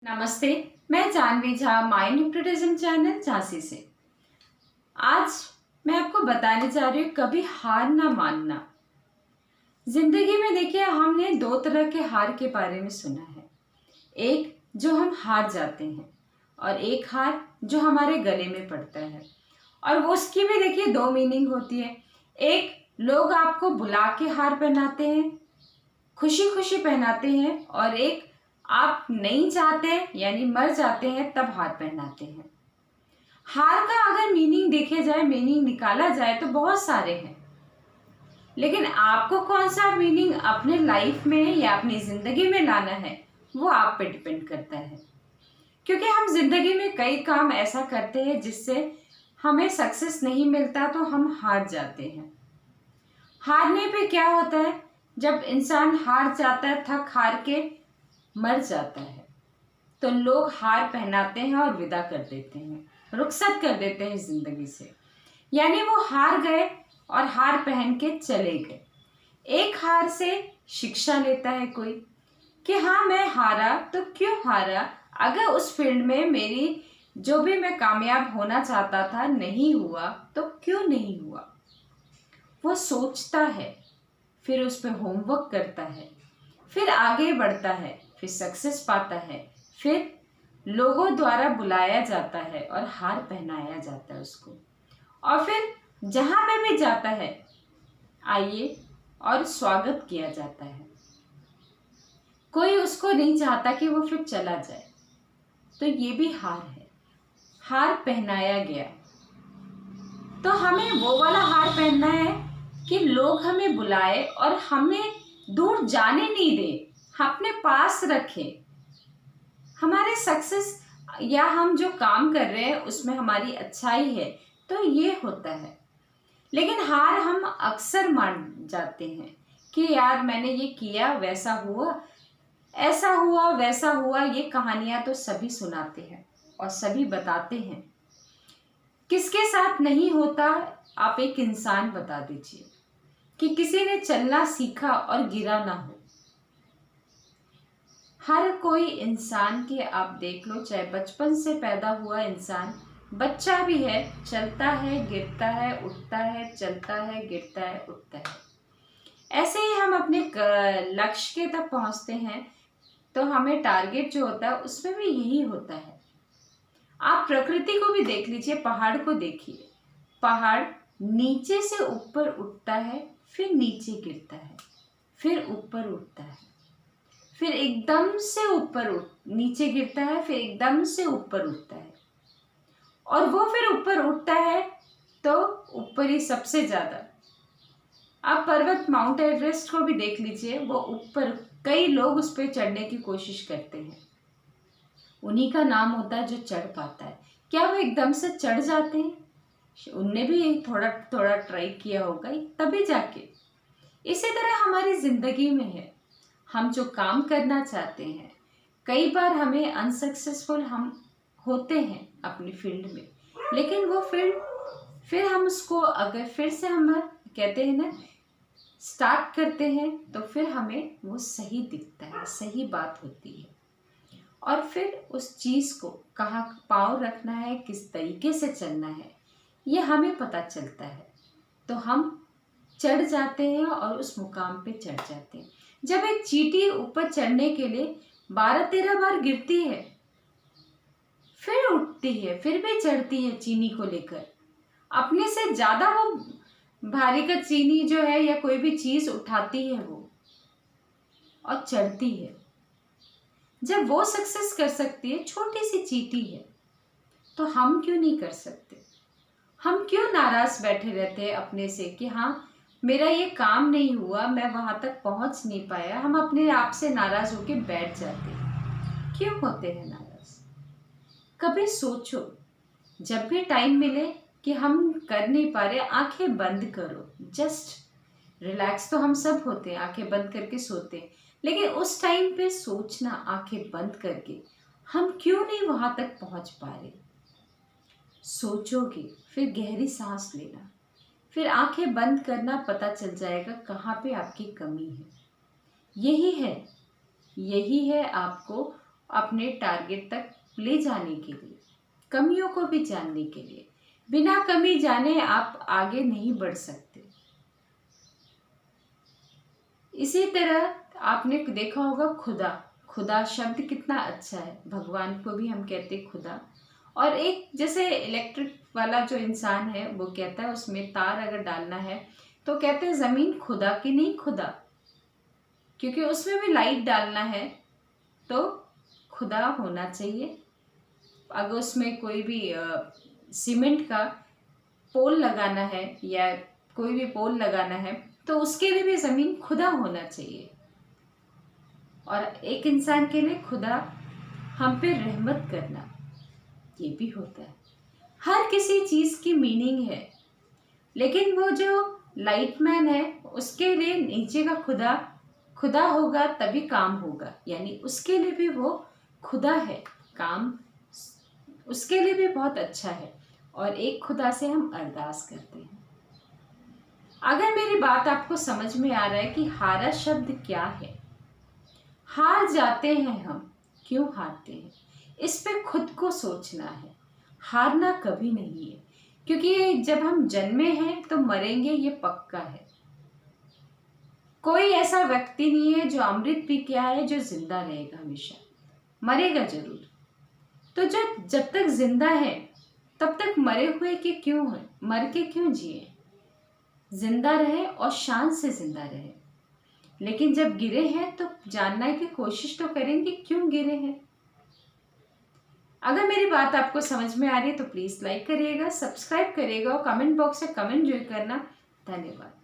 नमस्ते। मैं Janvi Jha mind hypnotism channel Jhansi से। आज मैं आपको बताने जा रही हूँ कभी हार ना मानना। जिंदगी में देखिए हमने दो तरह के हार के बारे में सुना है। एक जो हम हार जाते हैं और एक हार जो हमारे गले में पड़ता है। और वो उसकी भी देखिए दो मीनिंग होती है। एक लोग आपको बुला के हार पहनाते हैं, खुशी खुशी पहनाते हैं, और एक आप नहीं चाहते यानी मर जाते हैं तब हार पहनाते हैं। हार का अगर मीनिंग देखे जाए, मीनिंग निकाला जाए तो बहुत सारे हैं, लेकिन आपको कौन सा मीनिंग अपने लाइफ में या अपनी जिंदगी में लाना है वो आप पे डिपेंड करता है। क्योंकि हम जिंदगी में कई काम ऐसा करते हैं जिससे हमें सक्सेस नहीं मिलता तो हम हार जाते हैं। हारने पे क्या होता है, जब इंसान हार जाता है, थक हार के मर जाता है, तो लोग हार पहनाते हैं और विदा कर देते हैं, रुखसत कर देते हैं जिंदगी से। यानी वो हार गए और हार पहन के चले गए। एक हार से शिक्षा लेता है कोई कि हाँ मैं हारा तो क्यों हारा, अगर उस फील्ड में मेरी जो भी मैं कामयाब होना चाहता था नहीं हुआ तो क्यों नहीं हुआ। वो सोचता है, फिर उस पर होमवर्क करता है, फिर आगे बढ़ता है, फिर सक्सेस पाता है, फिर लोगों द्वारा बुलाया जाता है और हार पहनाया जाता है उसको, और फिर जहां पे भी जाता है आइए और स्वागत किया जाता है। कोई उसको नहीं चाहता कि वो फिर चला जाए। तो ये भी हार है, हार पहनाया गया। तो हमें वो वाला हार पहनना है कि लोग हमें बुलाए और हमें दूर जाने नहीं दे, अपने पास रखे। हमारे सक्सेस या हम जो काम कर रहे हैं उसमें हमारी अच्छाई है तो ये होता है। लेकिन हार हम अक्सर मान जाते हैं कि यार मैंने ये किया, वैसा हुआ, ऐसा हुआ, वैसा हुआ। ये कहानियां तो सभी सुनाते हैं और सभी बताते हैं। किसके साथ नहीं होता, आप एक इंसान बता दीजिए कि किसी ने चलना सीखा और गिरा ना हो। हर कोई इंसान के आप देख लो, चाहे बचपन से पैदा हुआ इंसान, बच्चा भी है, चलता है, गिरता है, उठता है, चलता है, गिरता है, उठता है। ऐसे ही हम अपने लक्ष्य के तक पहुंचते हैं तो हमें टारगेट जो होता है उसमें भी यही होता है। आप प्रकृति को भी देख लीजिए, पहाड़ को देखिए। पहाड़ नीचे से ऊपर उठता है, फिर नीचे गिरता है, फिर ऊपर उठता है, फिर एकदम से नीचे गिरता है, फिर एकदम से ऊपर उठता है, और वो फिर ऊपर उठता है तो ऊपर ही सबसे ज्यादा। आप पर्वत माउंट एवरेस्ट को भी देख लीजिए, वो ऊपर, कई लोग उस पर चढ़ने की कोशिश करते हैं, उन्हीं का नाम होता है जो चढ़ पाता है। क्या वो एकदम से चढ़ जाते हैं? उनने भी थोड़ा थोड़ा ट्राई किया होगा तभी जाके। इसी तरह हमारी जिंदगी में है, हम जो काम करना चाहते हैं, कई बार हमें अनसक्सेसफुल हम होते हैं अपनी फील्ड में, लेकिन वो फील्ड फिर हम उसको अगर फिर से हम कहते हैं ना स्टार्ट करते हैं तो फिर हमें वो सही दिखता है, सही बात होती है। और फिर उस चीज़ को कहाँ पाँव रखना है, किस तरीके से चलना है, ये हमें पता चलता है तो हम चढ़ जाते हैं और उस मुकाम पे चढ़ जाते हैं। जब एक चींटी ऊपर चढ़ने के लिए 12-13 बार गिरती है, फिर उठती है, फिर भी चढ़ती है चीनी को लेकर, अपने से ज्यादा वो भारी का चीनी जो है या कोई भी चीज उठाती है वो और चढ़ती है। जब वो सक्सेस कर सकती है, छोटी सी चींटी है, तो हम क्यों नहीं कर सकते? हम क्यों नाराज बैठे रहते हैं अपने से कि हाँ मेरा ये काम नहीं हुआ, मैं वहां तक पहुंच नहीं पाया। हम अपने आप से नाराज होके बैठ जाते हैं। क्यों होते हैं नाराज? कभी सोचो, जब भी टाइम मिले कि हम कर नहीं पा रहे, आंखें बंद करो, जस्ट रिलैक्स। तो हम सब होते हैं, आंखें बंद करके सोते हैं, लेकिन उस टाइम पे सोचना आंखें बंद करके हम क्यों नहीं वहां तक पहुंच पा रहे। सोचोगे, फिर गहरी सांस लेना, फिर आंखें बंद करना, पता चल जाएगा कहाँ पे आपकी कमी है। यही है आपको अपने टारगेट तक ले जाने के लिए, कमियों को भी जानने के लिए। बिना कमी जाने आप आगे नहीं बढ़ सकते। इसी तरह आपने देखा होगा खुदा, खुदा शब्द कितना अच्छा है। भगवान को भी हम कहते हैं खुदा। और एक जैसे इलेक्ट्रिक वाला जो इंसान है वो कहता है उसमें तार अगर डालना है तो कहते हैं ज़मीन खुदा की नहीं खुदा, क्योंकि उसमें भी लाइट डालना है तो खुदा होना चाहिए। अगर उसमें कोई भी सीमेंट का पोल लगाना है या कोई भी पोल लगाना है तो उसके लिए भी ज़मीन खुदा होना चाहिए। और एक इंसान के लिए खुदा हम पे रहमत करना, ये भी होता है। हर किसी चीज़ की मीनिंग है, लेकिन वो जो लाइटमैन है उसके लिए नीचे का खुदा खुदा होगा तभी काम होगा, यानी उसके लिए भी वो खुदा है। काम उसके लिए भी बहुत अच्छा है और एक खुदा से हम अरदास करते हैं। अगर मेरी बात आपको समझ में आ रहा है कि हारा शब्द क्या है, हार जाते हैं हम, क्यों हारते हैं, इस पे खुद को सोचना है। हारना कभी नहीं है, क्योंकि जब हम जन्मे हैं तो मरेंगे, ये पक्का है। कोई ऐसा व्यक्ति नहीं है जो अमृत पी के आए जो जिंदा रहेगा, हमेशा मरेगा जरूर। तो जो जब तक जिंदा है तब तक मरे हुए के क्यों है, मर के क्यों जिए। जिंदा रहे और शान से जिंदा रहे। लेकिन जब गिरे हैं तो जानने की कोशिश तो करेंगे क्यों गिरे हैं। अगर मेरी बात आपको समझ में आ रही है तो प्लीज़ लाइक करिएगा, सब्सक्राइब करिएगा और कमेंट बॉक्स में कमेंट जरूर करना। धन्यवाद।